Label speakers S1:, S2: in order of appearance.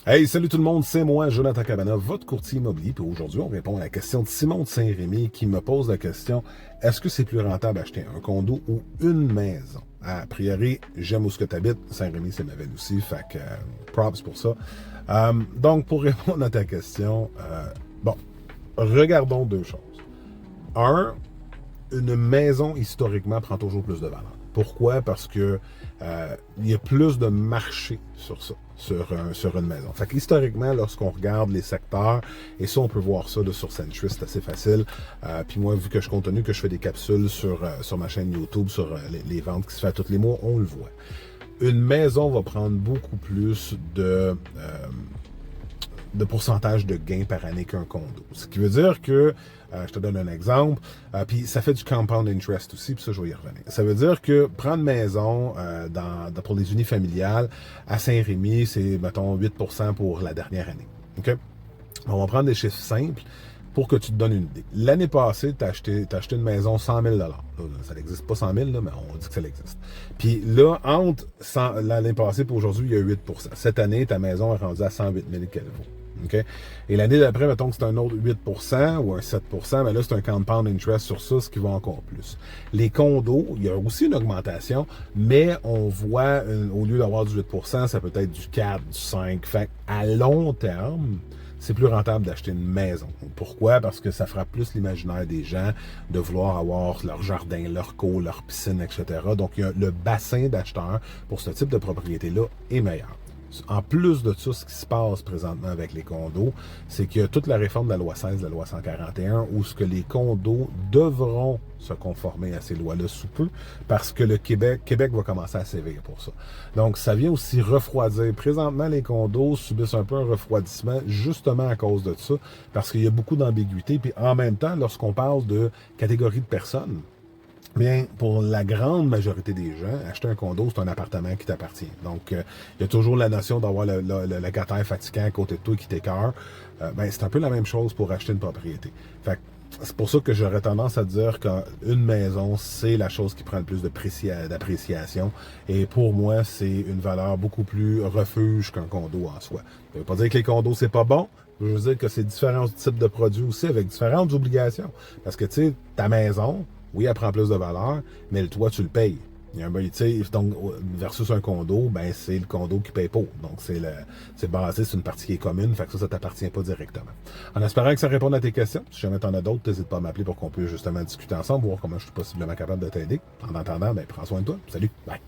S1: Hey, salut tout le monde, c'est moi, Jonathan Cabana, votre courtier immobilier. Puis aujourd'hui, on répond à la question de Simon de Saint-Rémy qui me pose la question, est-ce que c'est plus rentable d'acheter un condo ou une maison? A priori, j'aime où ce que tu habites. Saint-Rémy, c'est ma ville aussi, fait que props pour ça. Donc, pour répondre à ta question, bon, regardons deux choses. Un, une maison, historiquement, prend toujours plus de valeur. Pourquoi? Parce que il y a plus de marché sur ça, sur une maison. Fait que historiquement, lorsqu'on regarde les secteurs, et ça, on peut voir ça sur Century, c'est assez facile. Puis moi, vu que je continue, que je fais des capsules sur ma chaîne YouTube, sur les ventes qui se font tous les mois, on le voit. Une maison va prendre beaucoup plus de pourcentage de gain par année qu'un condo. Ce qui veut dire que, je te donne un exemple, puis ça fait du compound interest aussi, puis ça, je vais y revenir. Ça veut dire que prendre maison pour les unifamiliales à Saint-Rémy, c'est, mettons, 8% pour la dernière année. OK? On va prendre des chiffres simples pour que tu te donnes une idée. L'année passée, tu as acheté une maison 100 000 là, ça n'existe pas 100 000 là, mais on dit que ça existe. Puis là, entre l'année passée et aujourd'hui, il y a 8%. Cette année, ta maison est rendue à 108 000 qu'elle vaut. Okay? Et l'année d'après, mettons que c'est un autre 8% ou un 7%, mais là, c'est un compound interest sur ça, ce qui va encore plus. Les condos, il y a aussi une augmentation, mais on voit, au lieu d'avoir du 8%, ça peut être du 4, du 5. Fait à long terme, c'est plus rentable d'acheter une maison. Pourquoi? Parce que ça fera plus l'imaginaire des gens de vouloir avoir leur jardin, leur cour, leur piscine, etc. Donc, le bassin d'acheteurs pour ce type de propriété-là est meilleur. En plus de ça, ce qui se passe présentement avec les condos, c'est qu'il y a toute la réforme de la loi 16, de la loi 141, où ce que les condos devront se conformer à ces lois-là sous peu, parce que le Québec va commencer à sévir pour ça. Donc, ça vient aussi refroidir. Présentement, les condos subissent un peu un refroidissement, justement à cause de ça, parce qu'il y a beaucoup d'ambiguïté. Puis en même temps, lorsqu'on parle de catégorie de personnes, bien, pour la grande majorité des gens, acheter un condo, c'est un appartement qui t'appartient. Donc, il y a toujours la notion d'avoir le locataire fatigant à côté de toi qui t'écœure. Ben, c'est un peu la même chose pour acheter une propriété. Fait que c'est pour ça que j'aurais tendance à dire qu'une maison, c'est la chose qui prend le plus d'appréciation. Et pour moi, c'est une valeur beaucoup plus refuge qu'un condo en soi. Ça veut pas dire que les condos, c'est pas bon. Je veux dire que c'est différents types de produits aussi avec différentes obligations. Parce que, tu sais, ta maison, oui, elle prend plus de valeur, mais le toit, tu le payes. Il y a donc, versus un condo, ben, c'est le condo qui paye pour. Donc, c'est basé sur une partie qui est commune, fait que ça t'appartient pas directement. En espérant que ça réponde à tes questions. Si jamais t'en as d'autres, n'hésite pas à m'appeler pour qu'on puisse justement discuter ensemble, voir comment je suis possiblement capable de t'aider. En attendant, ben, prends soin de toi. Salut. Bye.